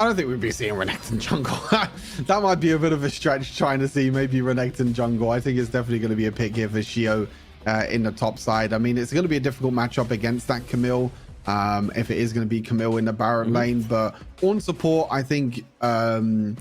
I don't think we'd be seeing Renekton jungle. That might be a bit of a stretch trying to see maybe Renekton jungle. I think it's definitely going to be a pick here for Shio in the top side. I mean, it's going to be a difficult matchup against that Camille. If it is going to be Camille in the Baron lane, but on support, I think UI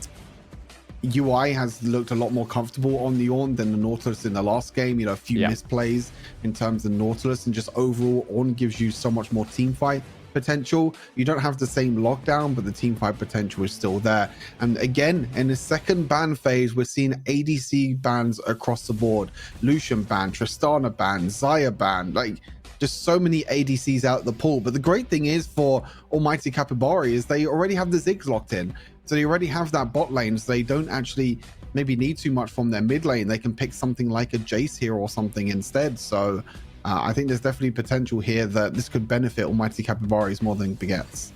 has looked a lot more comfortable on the Ornn than the Nautilus in the last game. You know, a few misplays in terms of Nautilus, and just overall Ornn gives you so much more team fight potential. You don't have the same lockdown, but the team fight potential is still there. And again, in the second ban phase, we're seeing ADC bans across the board. Lucian ban, Tristana ban, Xayah ban, like just so many ADCs out the pool. But the great thing is for Almighty Capybara is they already have the Ziggs locked in. So they already have that bot lane, so they don't actually maybe need too much from their mid lane. They can pick something like a Jace here or something instead. So I think there's definitely potential here that this could benefit Almighty Capybaras more than Baguettes.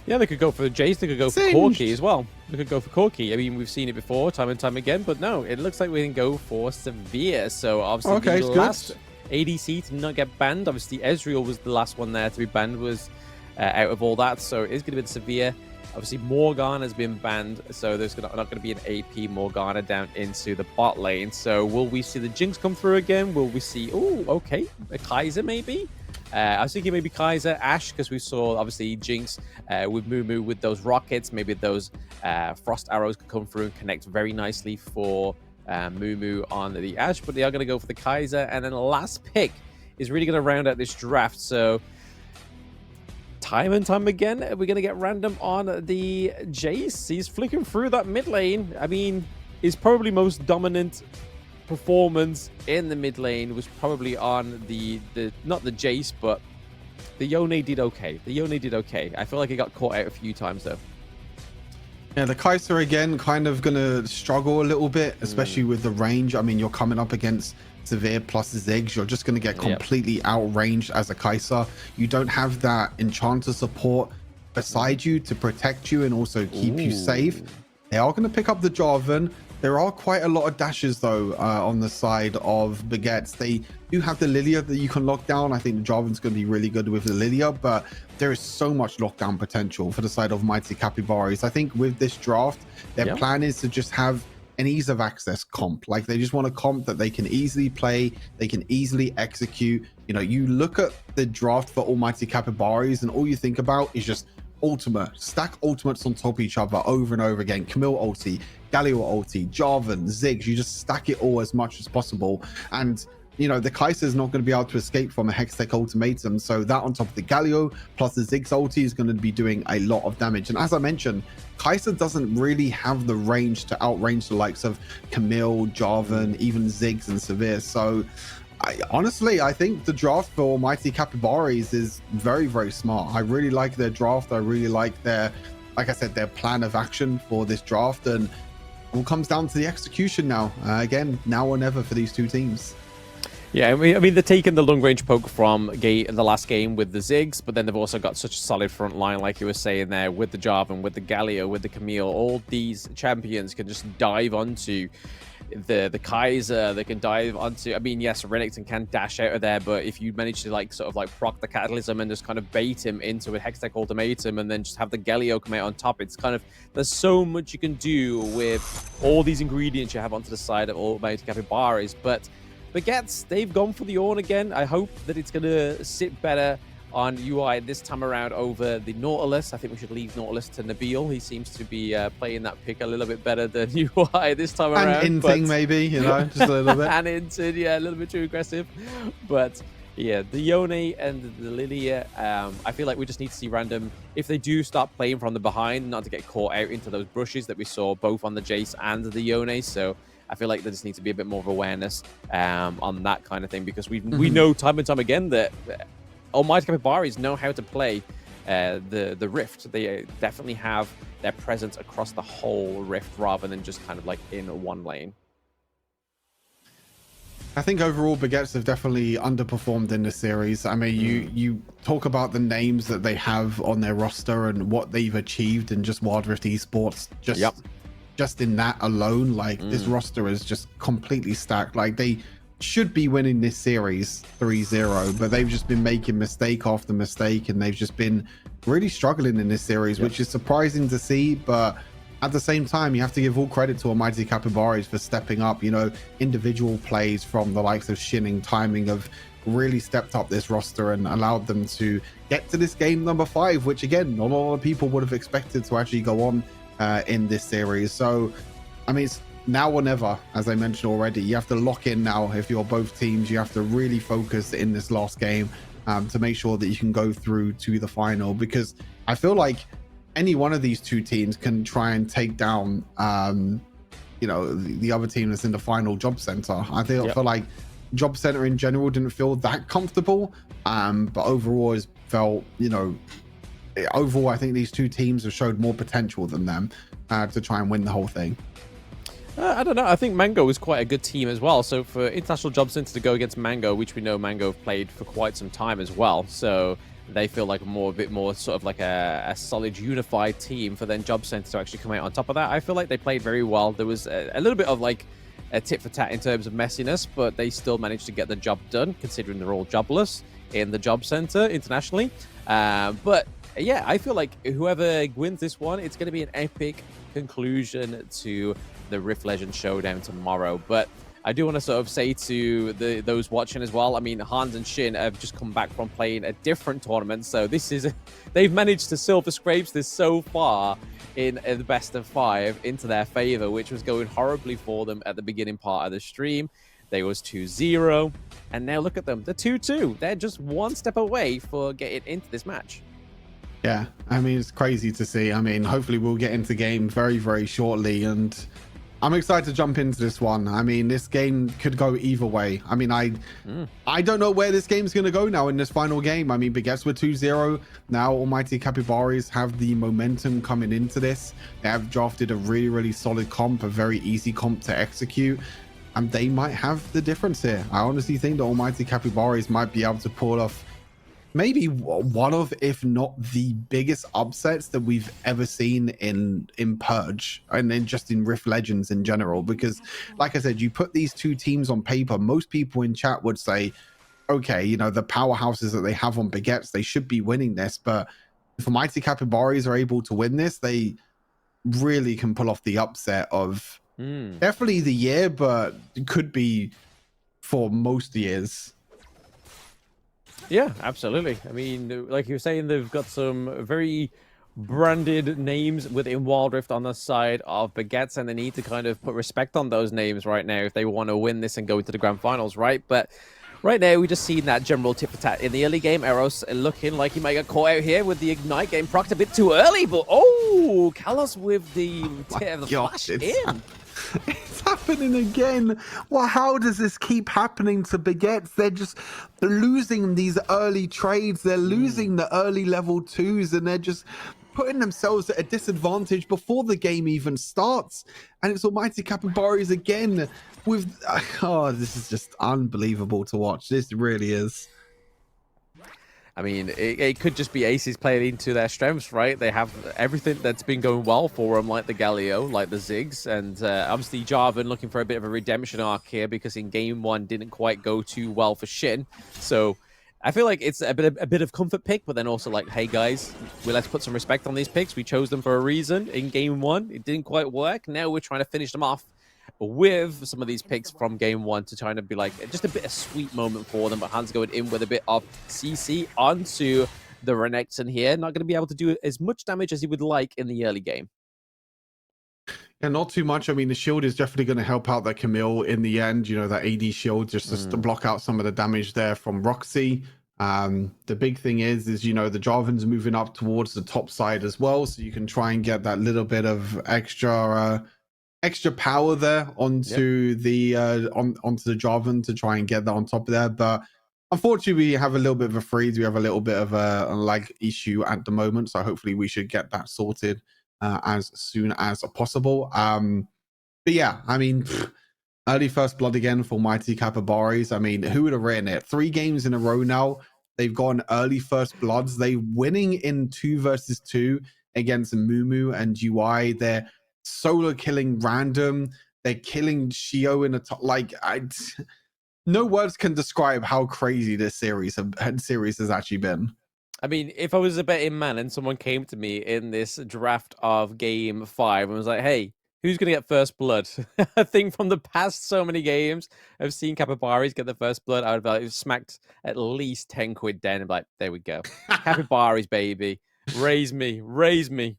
Yeah, they could go for Jace, they could go for Corki as well. They could go for Corki. I mean, we've seen it before, time and time again, but no, it looks like we can go for Severe. So obviously the last ADC to not get banned, obviously Ezreal was the last one there to be banned, was out of all that. So it is going to be the Severe. Obviously, Morgana has been banned, so there's not going to be an AP Morgana down into the bot lane. So will we see the Jinx come through again? Will we see, oh, okay, a Kaiser maybe? I was thinking maybe Kaiser, Ashe, because we saw, obviously, Jinx with Moo with those rockets. Maybe those frost arrows could come through and connect very nicely for Moo on the Ashe. But they are going to go for the Kaiser. And then the last pick is really going to round out this draft. So time and time again, we're going to get random on the Jace. He's flicking through that mid lane. I mean, his probably most dominant performance in the mid lane was probably on the not the Jace, but the Yone did okay. The Yone did okay. I feel like he got caught out a few times, though. Yeah, the Kaiser, again, kind of going to struggle a little bit, especially with the range. I mean, you're coming up against Severe plus Ziggs, you're just going to get completely outranged as a Kaiser. You don't have that Enchanter support beside you to protect you and also keep you safe. They are going to pick up the Jarvan. There are quite a lot of dashes though on the side of Baguettes. They do have the Lilia that you can lock down. I think the Jarvan's going to be really good with the Lilia, but there is so much lockdown potential for the side of Mighty Capybaras. I think with this draft, their plan is to just have an ease of access comp. Like they just want a comp that they can easily play, they can easily execute. You know, you look at the draft for Almighty Capybaras and all you think about is just ultimate, stack ultimates on top of each other over and over again. Camille ulti, Galio ulti, Jarvan, Ziggs, you just stack it all as much as possible. And you know, the Kaiser is not going to be able to escape from a Hextech ultimatum. So that on top of the Galio plus the Ziggs ulti is going to be doing a lot of damage. And as I mentioned, Kaiser doesn't really have the range to outrange the likes of Camille, Jarvan, even Ziggs and Severe. So honestly, I think the draft for Mighty Capybaras is very, very smart. I really like their draft. I really like their, like I said, their plan of action for this draft. And it all comes down to the execution now. Again, now or never for these two teams. Yeah, I mean, they're taking the long-range poke from the last game with the Ziggs, but then they've also got such a solid front line, like you were saying there, with the Jarvan, with the Galio, with the Camille. All these champions can just dive onto the Kaiser. They can dive onto, I mean, yes, Renekton can dash out of there, but if you manage to sort of proc the Catalysm and just kind of bait him into a Hextech ultimatum and then just have the Galio come out on top, it's kind of, there's so much you can do with all these ingredients you have onto the side of Almighty Capybaras. But Baguettes, they've gone for the Ornn again. I hope that it's going to sit better on UI this time around over the Nautilus. I think we should leave Nautilus to Nabil. He seems to be playing that pick a little bit better than UI this time around. And Inting maybe, you know, just a little bit. And Inting, yeah, a little bit too aggressive. But yeah, the Yone and the Lilia, I feel like we just need to see random, if they do start playing from the behind, not to get caught out into those brushes that we saw both on the Jace and the Yone. So I feel like there just needs to be a bit more of awareness on that kind of thing, because we know time and time again that Almighty Capybaras know how to play the Rift. They definitely have their presence across the whole Rift rather than just kind of like in one lane. I think overall Baguettes have definitely underperformed in this series. I mean, you talk about the names that they have on their roster and what they've achieved in just Wild Rift Esports. Just in that alone, like this roster is just completely stacked. Like they should be winning this series 3-0, but they've just been making mistake after mistake, and they've just been really struggling in this series, which is surprising to see. But at the same time, you have to give all credit to Almighty Capybaras for stepping up. You know, individual plays from the likes of Shinning, Timing have really stepped up this roster and allowed them to get to this game number 5, which again, not a lot of people would have expected to actually go on in this series. So, I mean, it's now or never, as I mentioned already. You have to lock in now. If you're both teams, you have to really focus in this last game to make sure that you can go through to the final, because I feel like any one of these two teams can try and take down you know, the other team that's in the final, Jobcenter. I feel like Jobcenter in general didn't feel that comfortable, but overall has felt, you know, overall I think these two teams have showed more potential than them to try and win the whole thing. I don't know. I think Mango is quite a good team as well. So for International Jobcenter to go against Mango, which we know Mango have played for quite some time as well, so they feel like a bit more sort of like a solid, unified team. For then Jobcenter to actually come out on top of that, I feel like they played very well. There was a little bit of like a tit for tat in terms of messiness, but they still managed to get the job done, considering they're all jobless in the Jobcenter internationally. But yeah, I feel like whoever wins this one, it's going to be an epic conclusion to the Rift Legends Showdown tomorrow. But I do want to sort of say to those watching as well, I mean, Hans and Shin have just come back from playing a different tournament, so this is they've managed to silver scrapes this so far in the best of 5 into their favor, which was going horribly for them at the beginning part of the stream. They was 2-0, and now look at them, they're 2-2. They're just one step away for getting into this match. Yeah, I mean, it's crazy to see. I mean, hopefully we'll get into game very, very shortly, and I'm excited to jump into this one. I mean, this game could go either way. I mean, I don't know where this game's going to go now in this final game. I mean, Baguettes were 2-0. Now Almighty Capybaras have the momentum coming into this. They have drafted a really, really solid comp, a very easy comp to execute, and they might have the difference here. I honestly think that Almighty Capybaras might be able to pull off maybe one of, if not the biggest upsets that we've ever seen in Purge, and then just in Rift Legends in general. Because like I said, you put these two teams on paper, most people in chat would say, okay, you know, the powerhouses that they have on Baguettes, they should be winning this. But if Almighty Capybaras are able to win this, they really can pull off the upset of definitely the year, but it could be for most years. Yeah, absolutely. I mean, like you were saying, they've got some very branded names within Wild Rift on the side of Baguettes, and they need to kind of put respect on those names right now if they want to win this and go into the grand finals, right? But right now, we just seen that general tit-for-tat in the early game. Eros looking like he might get caught out here with the Ignite, getting procced a bit too early, but oh, Kalos with the flash in. It's happening again. Well, how does this keep happening to Baguettes? They're just losing these early trades. They're losing the early level 2s, and they're just putting themselves at a disadvantage before the game even starts. And it's Almighty Capybaras again with... Oh, this is just unbelievable to watch. This really is. I mean, it could just be Aces playing into their strengths, right? They have everything that's been going well for them, like the Galio, like the Ziggs, and obviously Jarvan looking for a bit of a redemption arc here because in game 1 didn't quite go too well for Shin. So I feel like it's a bit of comfort pick, but then also like, hey guys, let's put some respect on these picks. We chose them for a reason. In game 1, it didn't quite work. Now we're trying to finish them off with some of these picks from game 1 to try to be like just a bit of sweet moment for them. But Hans going in with a bit of CC onto the Renekton here. Not going to be able to do as much damage as he would like in the early game. Yeah, not too much. I mean, the shield is definitely going to help out that Camille in the end. You know, that AD shield just to block out some of the damage there from Roxy. The big thing is, you know, the Jarvan's moving up towards the top side as well. So you can try and get that little bit of extra power there onto the onto the Jarvan to try and get that on top of there. But unfortunately, we have a little bit of a freeze. We have a little bit of a lag issue at the moment. So hopefully we should get that sorted as soon as possible. But yeah, I mean, early first blood again for Mighty Capybaras. I mean, who would have written it? 3 games in a row now. They've gone early first bloods. They're winning in 2 versus 2 against Mumu and UI. They're solo killing random. They're killing Shio in the top. Like, no words can describe how crazy this series has actually been. I mean, if I was a betting man and someone came to me in this draft of game 5 and was like, hey, who's going to get first blood? I think from the past so many games, I've seen Capybaras get the first blood. I would have like, smacked at least 10 quid down and be like, there we go. Capybaras, baby. Raise me. Raise me.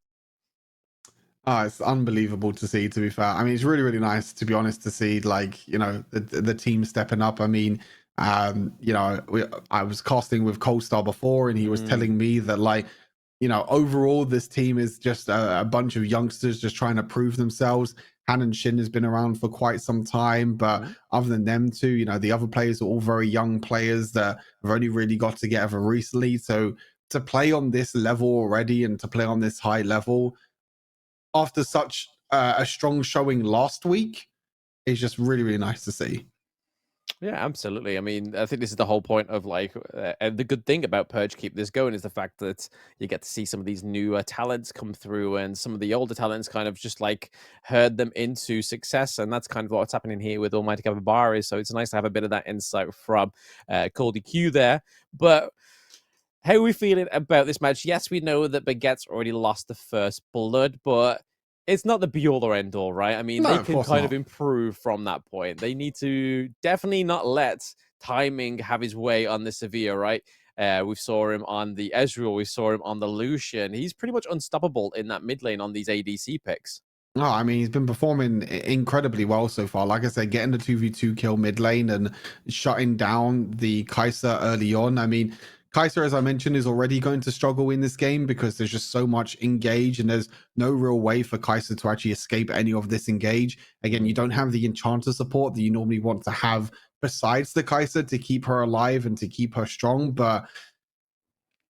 Oh, it's unbelievable to see, to be fair. I mean, it's really, really nice, to be honest, to see, like, you know, the team stepping up. I mean, you know, I was casting with Cold-Star before, and he was telling me that, like, you know, overall, this team is just a bunch of youngsters just trying to prove themselves. Han and Shin has been around for quite some time, but other than them two, you know, the other players are all very young players that have only really got together recently. So to play on this level already and to play on this high level after such a strong showing last week is just really, really nice to see. Yeah, absolutely. I mean, I think this is the whole point of like, and the good thing about Purge keep this going is the fact that you get to see some of these newer talents come through, and some of the older talents kind of just like herd them into success, and that's kind of what's happening here with Almighty Capybaras. So it's nice to have a bit of that insight from Coldy Q there. But how are we feeling about this match? Yes, we know that Baguette's already lost the first blood, but it's not the be-all or end-all, right? I mean, No, they can kind of improve from that point. They need to definitely not let timing have his way on the Sevilla, right? We saw him on the Ezreal. We saw him on the Lucian. He's pretty much unstoppable in that mid lane on these ADC picks. No, I mean, he's been performing incredibly well so far. Like I said, getting the 2v2 kill mid lane and shutting down the Kai'Sa early on. I mean, Kai'Sa, as I mentioned, is already going to struggle in this game because there's just so much engage and there's no real way for Kai'Sa to actually escape any of this engage. Again, you don't have the enchanter support that you normally want to have besides the Kai'Sa to keep her alive and to keep her strong. But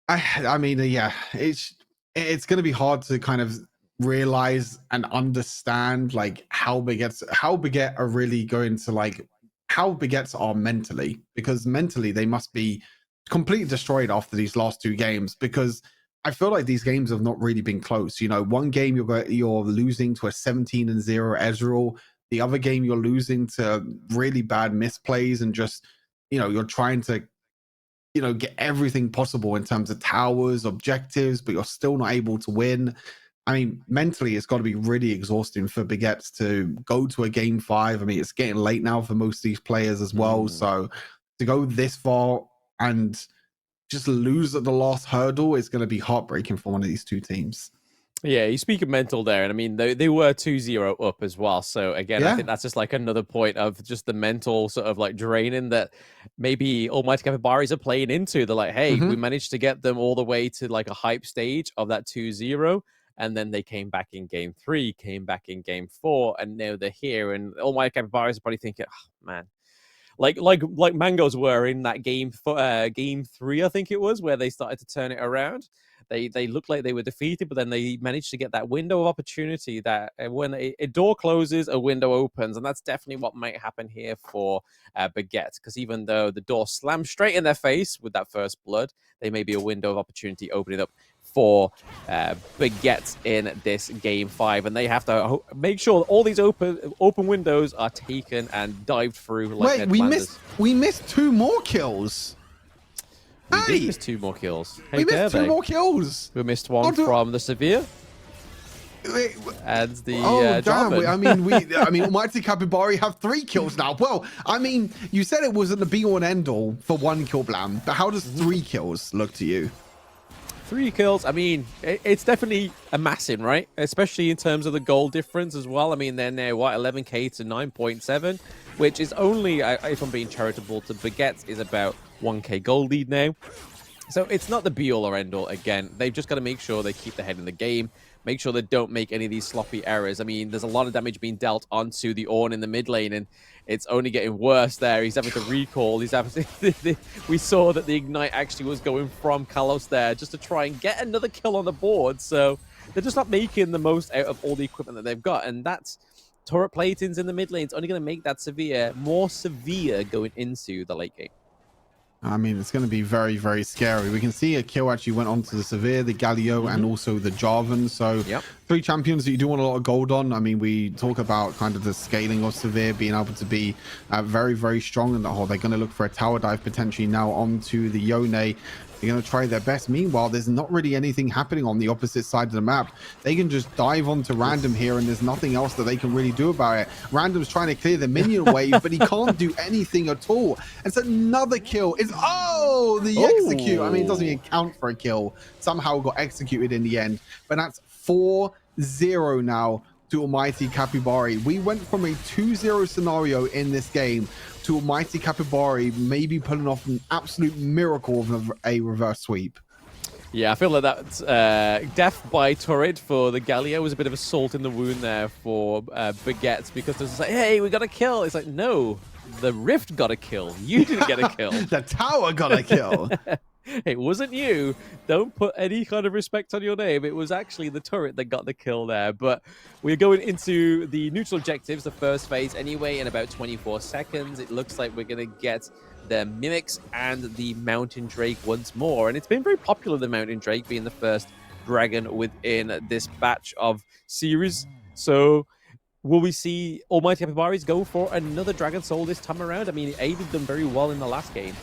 I mean, yeah, it's going to be hard to kind of realize and understand like how Baguette are really going to like how Baguettes are mentally, because mentally they must be completely destroyed after these last two games, because I feel like these games have not really been close. You know, one game you're losing to a 17-0 Ezreal, the other game you're losing to really bad misplays and just, you know, you're trying to, you know, get everything possible in terms of towers, objectives, but you're still not able to win. I mean, mentally, it's got to be really exhausting for Baguettes to go to a game 5. I mean, it's getting late now for most of these players as well. So to go this far and just lose at the last hurdle is going to be heartbreaking for one of these two teams. Yeah, you speak of mental there, and I mean, they were 2-0 up as well. So again, I think that's just like another point of just the mental sort of like draining that maybe Almighty Capybaras are playing into. They're like, hey, we managed to get them all the way to like a hype stage of that 2-0. And then they came back in game 3, came back in game 4, and now they're here. And Almighty Capybaras are probably thinking, oh, man, like Mangoes were in that game 3, I think it was, where they started to turn it around. They looked like they were defeated, but then they managed to get that window of opportunity that when a door closes, a window opens. And that's definitely what might happen here for Baguette, because even though the door slammed straight in their face with that first blood, they may be a window of opportunity opening up for Baguette in this game 5, and they have to make sure all these open windows are taken and dived through. Like Wait, we missed 2 more kills. We did miss 2 more kills. We missed 2 more kills. We missed one from the Sevilla. And the damn! I mean, Almighty Capybara have 3 kills now. Well, I mean, you said it wasn't the be all and end all for 1 kill, Blam, but how does 3 kills look to you? 3 kills, I mean, it's definitely amassing, right? Especially in terms of the goal difference as well. I mean, they're now, what, 11k to 9.7, which is only, if I'm being charitable to Baguette, is about 1k goal lead now. So it's not the be-all or end-all again. They've just got to make sure they keep their head in the game, make sure they don't make any of these sloppy errors. I mean, there's a lot of damage being dealt onto the Ornn in the mid lane, and it's only getting worse there. He's having to recall. He's having to, we saw that the Ignite actually was going from Kalos there just to try and get another kill on the board. So they're just not making the most out of all the equipment that they've got. And that's turret platings in the mid lane. It's only going to make that more severe going into the late game. I mean, it's going to be very, very scary. We can see a kill actually went on to the Severe, the Galio, and also the Jarvan. So 3 champions that you do want a lot of gold on. I mean, we talk about kind of the scaling of Severe being able to be very, very strong in the hole. They're going to look for a tower dive potentially now onto the Yone. They're going to try their best. Meanwhile, there's not really anything happening on the opposite side of the map. They can just dive onto Random here, and there's nothing else that they can really do about it. Random's trying to clear the minion wave, but he can't do anything at all. It's another kill. It's the execute. I mean, it doesn't even count for a kill. Somehow got executed in the end. But that's 4-0 now to Almighty Capybara. We went from a 2-0 scenario in this game to Almighty Capybara maybe pulling off an absolute miracle of a reverse sweep. Yeah, I feel like that death by turret for the Galio was a bit of a salt in the wound there for Baguette, because it's like, hey, we got a kill. It's like, no, the Rift got a kill. You didn't get a kill. The tower got a kill. It wasn't you. Don't put any kind of respect on your name. It was actually the turret that got the kill there. But we're going into the neutral objectives, the first phase anyway, in about 24 seconds. It looks like we're going to get the Mimics and the Mountain Drake once more. And it's been very popular, the Mountain Drake being the first dragon within this batch of series. So will we see Almighty Capybaras go for another Dragon Soul this time around? I mean, they've done very well in the last game.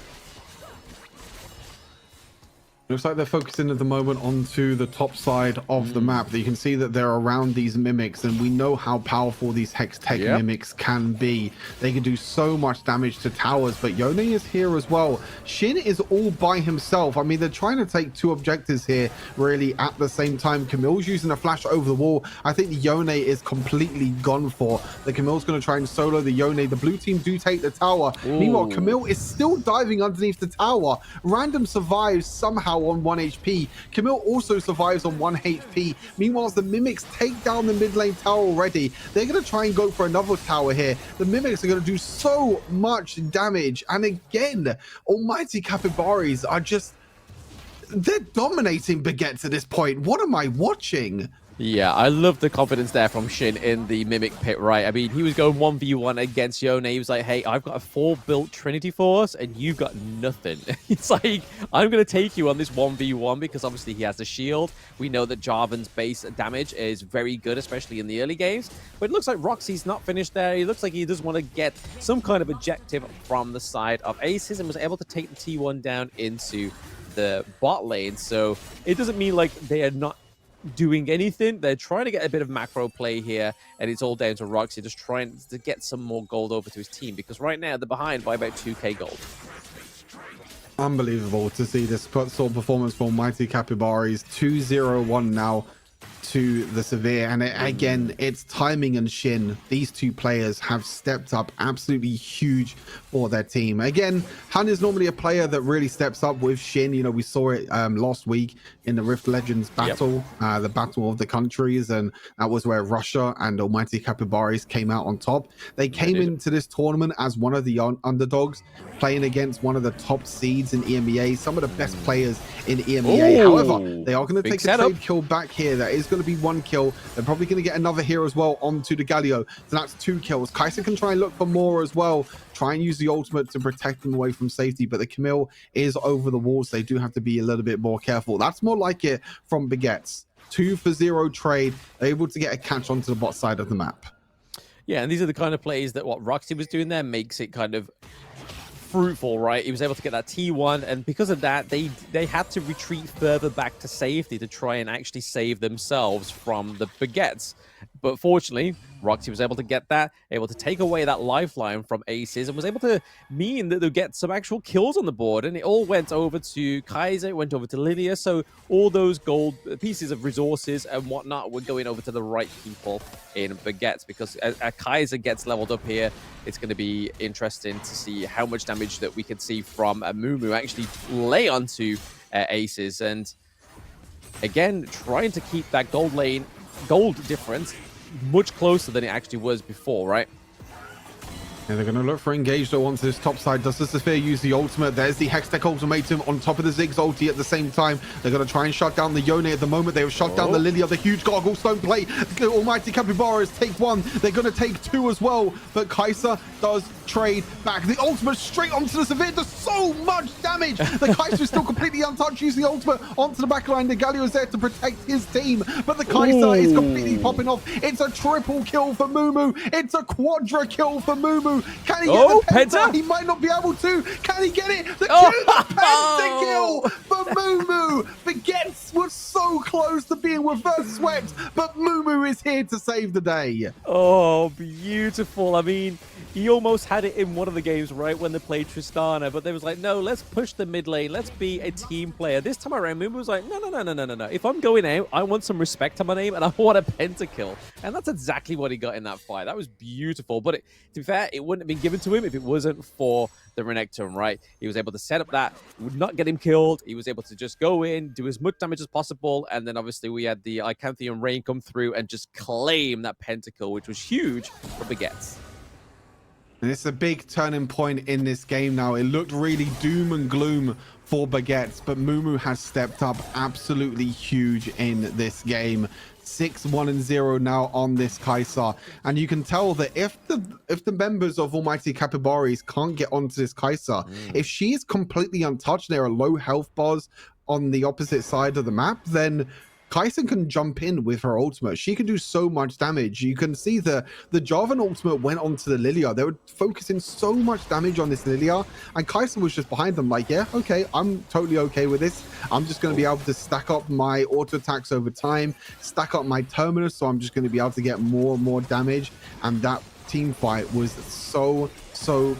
Looks like they're focusing at the moment onto the top side of the map. You can see that they're around these mimics, and we know how powerful these Hex Tech mimics can be. They can do so much damage to towers, but Yone is here as well. Shin is all by himself. I mean, they're trying to take 2 objectives here really at the same time. Camille's using a flash over the wall. I think the Yone is completely gone for. The Camille's going to try and solo the Yone. The blue team do take the tower. Meanwhile, Camille is still diving underneath the tower. Random survives somehow on 1 HP. Camille also survives on 1 HP. Meanwhile, as the Mimics take down the mid lane tower already, they're going to try and go for another tower here. The Mimics are going to do so much damage. And again, Almighty Capybaras are just... they're dominating Baguette at this point. What am I watching? Yeah, I love the confidence there from Shin in the Mimic pit, right? I mean, he was going 1v1 against Yone. He was like, hey, I've got a 4-built Trinity Force, and you've got nothing. It's like, I'm going to take you on this 1v1, because obviously he has the shield. We know that Jarvan's base damage is very good, especially in the early games. But it looks like Roxy's not finished there. He looks like he does want to get some kind of objective from the side of Aces, and was able to take the T1 down into the bot lane. So it doesn't mean like they are not doing anything. They're trying to get a bit of macro play here, and it's all down to Roxy just trying to get some more gold over to his team, because right now they're behind by about 2k gold. Unbelievable to see this sort of performance from Mighty Capybaras. 2-0-1 now to the Severe, and again, it's timing and Shin. These 2 players have stepped up absolutely huge for their team. Again, Han is normally a player that really steps up with Shin. You know, we saw it last week in the Rift Legends battle, the battle of the countries, and that was where Russia and Almighty Capybaras came out on top. They came into this tournament as one of the underdogs, playing against one of the top seeds in EMEA, some of the best players in EMEA. However, they are going to take a trade kill back here. That is going to be 1 kill. They're probably going to get another here as well onto the Galio. So that's 2 kills. Kai'Sa can try and look for more as well. Try and use the ultimate to protect them away from safety, but the Camille is over the walls. They do have to be a little bit more careful. That's more like it from Baguette. 2-for-0 trade. They're able to get a catch onto the bot side of the map. Yeah, and these are the kind of plays that what Roxy was doing there makes it kind of fruitful, right? He was able to get that T1, and because of that, they had to retreat further back to safety to try and actually save themselves from the Baguettes. But fortunately, Roxy was able to get that, able to take away that lifeline from Aces, and was able to mean that they'll get some actual kills on the board. And it all went over to Kai'Sa, it went over to Lilia, so all those gold pieces of resources and whatnot were going over to the right people in Baguette, because as Kai'Sa gets leveled up here, it's going to be interesting to see how much damage that we could see from Mumu actually lay onto Aces. And again, trying to keep that gold difference much closer than it actually was before, right? And they're going to look for engage though onto this top side. Does the Zephyr use the ultimate? There's the Hextech ultimatum on top of the Ziggs ulti at the same time. They're going to try and shut down the Yone at the moment. They have shut down the Lilia, the huge Gargle Stone play. The almighty Capybaras take one. They're going to take two as well. But Kai'Sa does trade back. The ultimate straight onto the Zephyr does so much damage. The Kai'Sa is still completely untouched. Using the ultimate onto the backline. The Galio is there to protect his team. But the Kai'Sa is completely popping off. It's a triple kill for Mumu. It's a quadra kill for Mumu. Can he get the penta? He might not be able to. Can he get it? The penta kill for Mumu. Baguette was so close to being reverse swept, but Mumu is here to save the day. Oh, beautiful. I mean, he almost had it in one of the games, right, when they played Tristana, but they was like, no, let's push the mid lane. Let's be a team player. This time around, Mumu was like, no. If I'm going out, I want some respect on my name, and I want a pentakill. And that's exactly what he got in that fight. That was beautiful. But to be fair, it wouldn't have been given to him if it wasn't for the Renekton, right? He was able to set up that. It would not get him killed. He was able to just go in, do as much damage as possible, and then obviously we had the Icanthian Rain come through and just claim that pentakill, which was huge for Baguette. And it's a big turning point in this game now. It looked really doom and gloom for Baguette, but Mumu has stepped up absolutely huge in this game. 6-1-0 now on this Kai'Sa, and you can tell that if the members of Almighty Capybaras can't get onto this Kai'Sa, if she is completely untouched, there are low health bars on the opposite side of the map, then Kai'Sa can jump in with her ultimate. She can do so much damage. You can see the Jarvan ultimate went onto the Lilia. They were focusing so much damage on this Lilia, and Kai'Sa was just behind them like, yeah, okay, I'm totally okay with this. I'm just going to be able to stack up my auto attacks over time, stack up my terminus, so I'm just going to be able to get more and more damage. And that team fight was so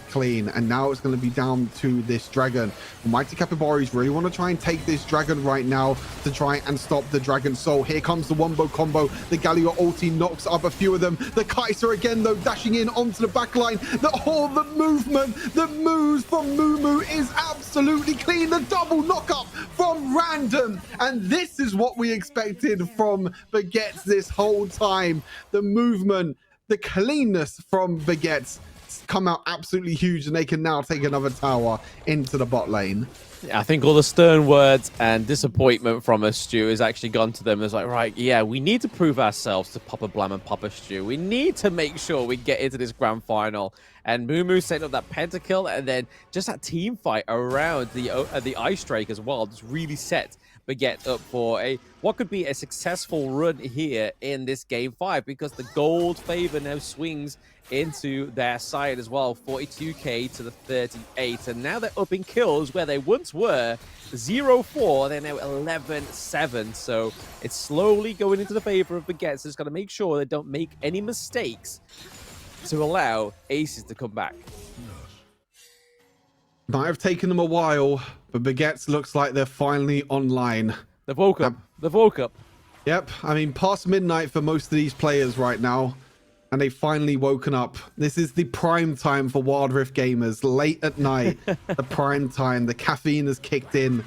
clean, and now it's going to be down to this dragon. Almighty Capybaras really want to try and take this dragon right now to try and stop the dragon soul. Here comes the wombo combo. The Galio ulti knocks up a few of them. The Kai'Sa again though, dashing in onto the backline. The movement, the moves from Mumu is absolutely clean. The double knockup from Random, and this is what we expected from Baguette this whole time. The movement, the cleanness from Baguette come out absolutely huge, and they can now take another tower into the bot lane. Yeah, I think all the stern words and disappointment from us, Stu, has actually gone to them. It's like, right, yeah, we need to prove ourselves to Papa Blam and Papa Stu. We need to make sure we get into this grand final. And Mumu setting up that pentakill, and then just that team fight around the Ice Drake as well, just really set Baguette up for what could be a successful run here in this game 5, because the gold favor now swings into their side as well. 42k to the 38, and now they're up in kills where they once were 0-4. They're now 11-7, so it's slowly going into the favor of Baguette. So just got to make sure they don't make any mistakes to allow aces to come back. Might have taken them a while, but Baguette looks like they're finally online. They've woke up. They've woke up. Yep, I mean, past midnight for most of these players right now, and they've finally woken up. This is the prime time for Wild Rift gamers. Late at night, the prime time. The caffeine has kicked in,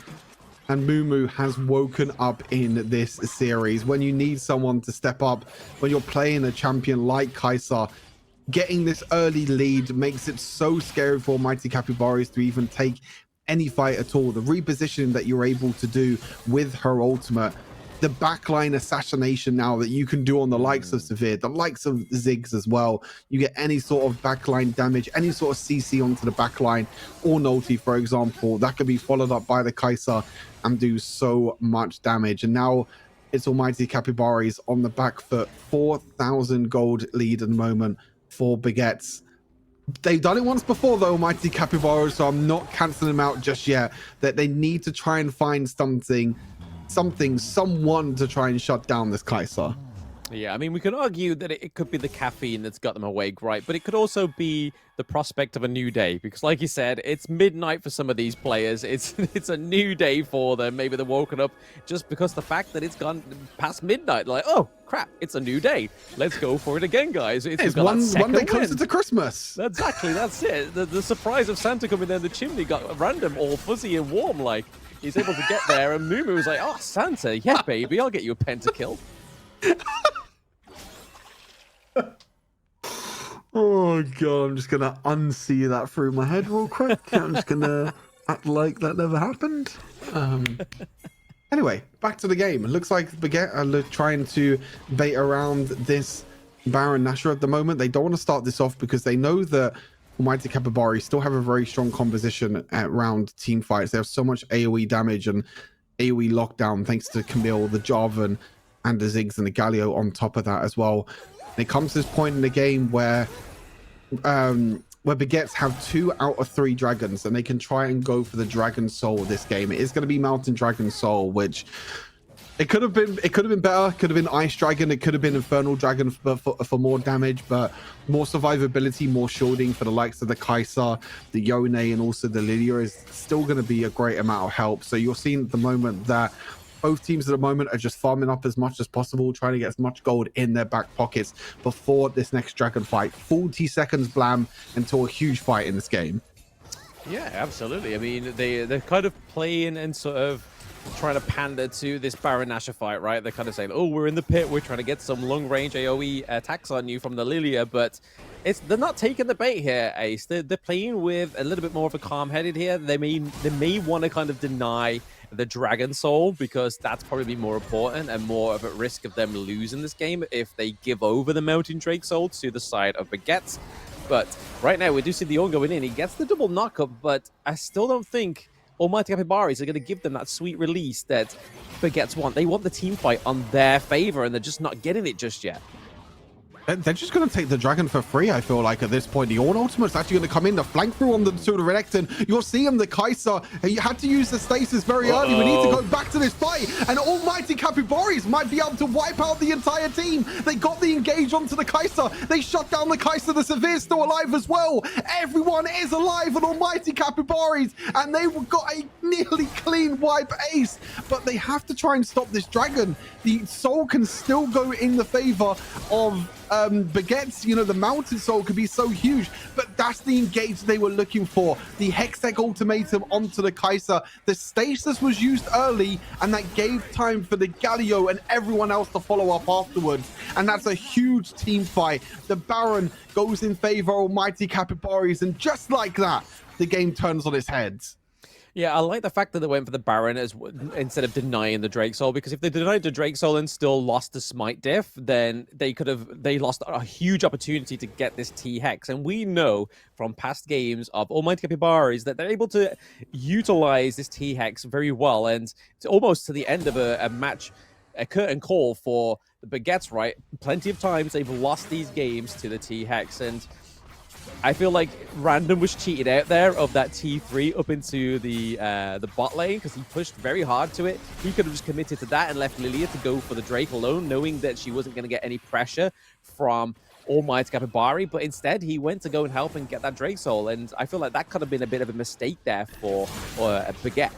and Mumu has woken up in this series. When you need someone to step up, when you're playing a champion like Kai'Sa, getting this early lead makes it so scary for Mighty Capybaras to even take any fight at all. The repositioning that you're able to do with her ultimate, the backline assassination now that you can do on the likes of Severe, the likes of Ziggs as well. You get any sort of backline damage, any sort of CC onto the backline, or Nulti, for example, that could be followed up by the Kai'Sa and do so much damage. And now it's Almighty Capybaras on the back foot. 4,000 gold lead at the moment for Baguette. They've done it once before though, Almighty Capybaras, so I'm not cancelling them out just yet. That they need to try and find someone to try and shut down this Kai'Sa. Yeah, I mean, we can argue that it could be the caffeine that's got them awake, right? But it could also be the prospect of a new day, because like you said, it's midnight for some of these players. It's a new day for them. Maybe they're woken up just because the fact that it's gone past midnight. Like, oh crap, it's a new day. Let's go for it again, guys. It's one day closer to Christmas. Exactly, that's it. The surprise of Santa coming down the chimney got Random all fuzzy and warm, like. He's able to get there, and Mumu was like, oh, Santa, yeah, baby, I'll get you a pentakill. Oh god, I'm just gonna unsee that through my head real quick. I'm just gonna act like that never happened. Anyway, back to the game. It looks like Baguette are trying to bait around this Baron Nashor at the moment. They don't want to start this off because they know that Almighty Capybaras still have a very strong composition at round team fights. They have so much AoE damage and AoE lockdown thanks to Camille, the Jarvan, and the Ziggs and the Galio on top of that as well. And it comes to this point in the game where Baguettes have 2 out of 3 dragons, and they can try and go for the Dragon Soul this game. It is going to be Mountain Dragon Soul, which it could have been better. Could have been Ice Dragon. It could have been Infernal Dragon for more damage, but more survivability, more shielding for the likes of the Kai'Sa, the Yone, and also the Lilia is still going to be a great amount of help. So you're seeing at the moment that both teams at the moment are just farming up as much as possible, trying to get as much gold in their back pockets before this next dragon fight. 40 seconds, Blam, until a huge fight in this game. Yeah, absolutely. I mean, they're kind of playing and sort of trying to pander to this Baron Nashor fight, right? They're kind of saying, oh, we're in the pit, we're trying to get some long-range AoE attacks on you from the Lilia, but they're not taking the bait here, Ace. They're playing with a little bit more of a calm-headed here. They may want to kind of deny the Dragon Soul because that's probably more important and more of a risk of them losing this game if they give over the Mountain Drake Soul to the side of Baguette. But right now, we do see the Ornn going in. He gets the double knockup, but I still don't think Almighty Capybaras are going to give them that sweet release that Baguettes want. They want the team fight on their favor, and they're just not getting it just yet. They're just going to take the dragon for free, I feel like, at this point. The Ornn ultimate's actually going to come in, the flank through on the sort of Renekton. You'll see him, the Kai'Sa. He had to use the stasis very early. We need to go back to this fight. And Almighty Capybaras might be able to wipe out the entire team. They got the engage onto the Kai'Sa. They shut down the Kai'Sa. The Severe's still alive as well. Everyone is alive on Almighty Capybaras. And they got a nearly clean wipe, Ace. But they have to try and stop this dragon. The soul can still go in the favor of Baguette's. You know, the Mountain Soul could be so huge, but that's the engage they were looking for. The Hextech ultimatum onto the Kai'Sa. The stasis was used early, and that gave time for the Galio and everyone else to follow up afterwards. And that's a huge team fight. The Baron goes in favor of Almighty Capybaras, and just like that, the game turns on its head. Yeah, I like the fact that they went for the Baron instead of denying the Drake Soul, because if they denied the Drake Soul and still lost the Smite diff, then they lost a huge opportunity to get this T-Hex. And we know from past games of Almighty Capybaras that they're able to utilize this T-Hex very well, and it's almost to the end of a match, a curtain call for the Baguettes, right? Plenty of times they've lost these games to the T-Hex, and I feel like Random was cheated out there of that T3 up into the bot lane because he pushed very hard to it. He could have just committed to that and left Lilia to go for the Drake alone, knowing that she wasn't going to get any pressure from Almighty Capybara, but instead he went to go and help and get that Drake Soul, and I feel like that could have been a bit of a mistake there for Baguette.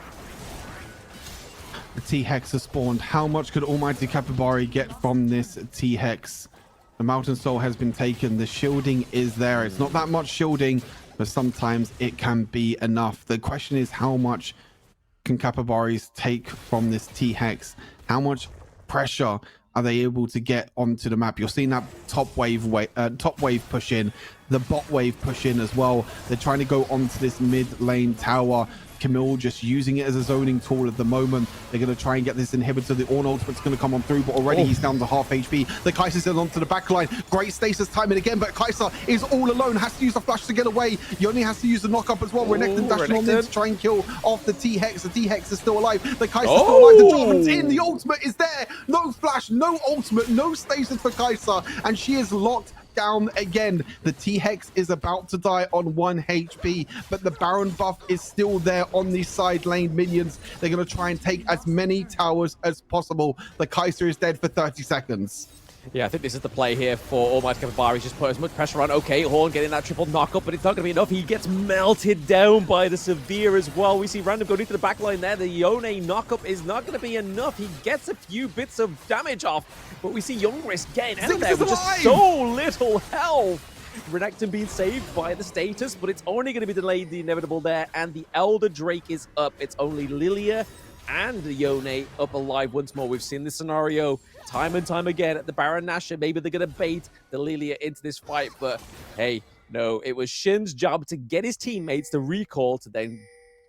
The T-Hex has spawned. How much could Almighty Capybara get from this T-Hex? The Mountain Soul has been taken. The shielding is there. It's not that much shielding, but sometimes it can be enough. The question is, how much can Capybaras take from this T-Hex? How much pressure are they able to get onto the map? You're seeing that top wave push in, the bot wave push in as well. They're trying to go onto this mid lane tower. Camille just using it as a zoning tool at the moment. They're going to try and get this inhibitor. The Ornn ultimate's going to come on through, but already he's down to half HP. The Kai'Sa is onto the back line. Great stasis timing again, but Kai'Sa is all alone. Has to use the flash to get away. Yone has to use the knock-up as well. Renekton dashing on in to try and kill off the T-Hex. The T-Hex is still alive. The Kai'Sa's still alive. The Jarvan's in. The ultimate is there. No flash, no ultimate, no stasis for Kai'Sa, and she is locked down again. The T-Hex is about to die on 1 HP, but the Baron buff is still there on these side lane minions. They're going to try and take as many towers as possible. The Kai'Sa is dead for 30 seconds. Yeah, I think this is the play here for Almighty Capybaras. Just put as much pressure on. Okay, Horn getting that triple knockup, but it's not going to be enough. He gets melted down by the Severe as well. We see Random going into the back line there. The Yone knockup is not going to be enough. He gets a few bits of damage off, but we see Youngris getting out there with just so little health. Renekton being saved by the status, but it's only going to be delayed the inevitable there, and the Elder Drake is up. It's only Lilia and Yone up alive once more. We've seen this scenario time and time again at the Baron Nashor. Maybe they're going to bait the Lilia into this fight, but hey, no, it was Shin's job to get his teammates to recall to then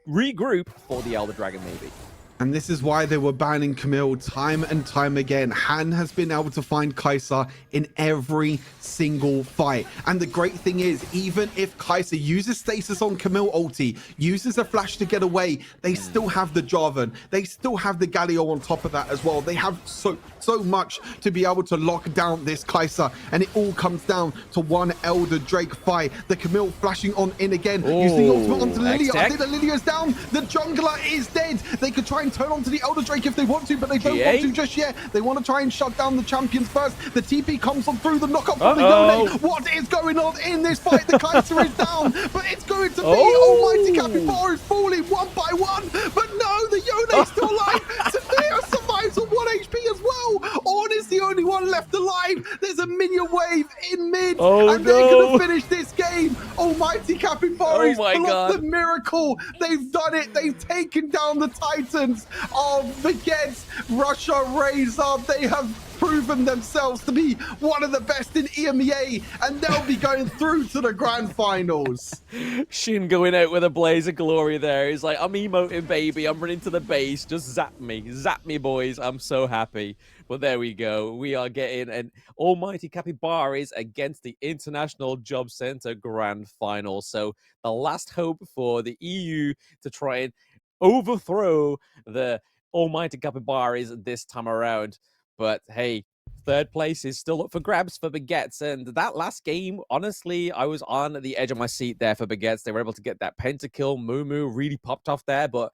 regroup for the Elder Dragon, maybe. And this is why they were banning Camille time and time again. Han has been able to find Kai'Sa in every single fight. And the great thing is, even if Kai'Sa uses stasis on Camille ulti, uses a flash to get away, they still have the Jarvan. They still have the Galio on top of that as well. They have so much to be able to lock down this Kai'Sa. And it all comes down to one Elder Drake fight. The Camille flashing on in again, using the ultimate onto Lilia. I think the Lilia's down. The jungler is dead. They could try and turn onto the Elder Drake if they want to, but they don't want to just yet. They want to try and shut down the champions first. The TP comes on through the knockup from the Yone. What is going on in this fight? The Kai'Sa is down, but it's going to be Almighty Capybaras falling one by one. But no, the Yone is still alive. Severe survives on 1 HP as well. Ornn is the only one left alive. There's a minion wave in mid, and they're going to finish this game. Almighty Capybaras blocked the miracle. They've done it. They've taken down the Titans of Baguette, Russia, Razor. They have proven themselves to be one of the best in EMEA, and they'll be going through to the grand finals. Shin going out with a blaze of glory there. He's like, I'm emoting, baby. I'm running to the base. Just zap me, boys. I'm so happy. But there we go. We are getting an Almighty Capybaras against the International Jobcenter Grand Final. So the last hope for the EU to try and overthrow the Almighty Capybaras this time around. But hey, third place is still up for grabs for Baguettes. And that last game, honestly, I was on the edge of my seat there for Baguettes. They were able to get that pentakill. Mumu really popped off there, but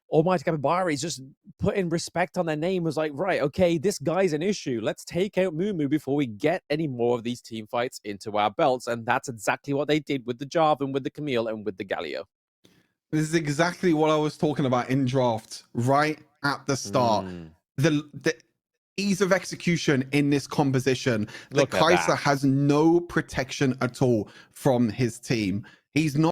Almighty Capybaras just putting respect on their name, was like, right, okay, this guy's an issue. Let's take out Mumu before we get any more of these team fights into our belts. And that's exactly what they did with the Jarvan, with the Camille, and with the Galio. This is exactly what I was talking about in draft right at the start. The ease of execution in this composition. The Kai'Sa has no protection at all from his team. He's not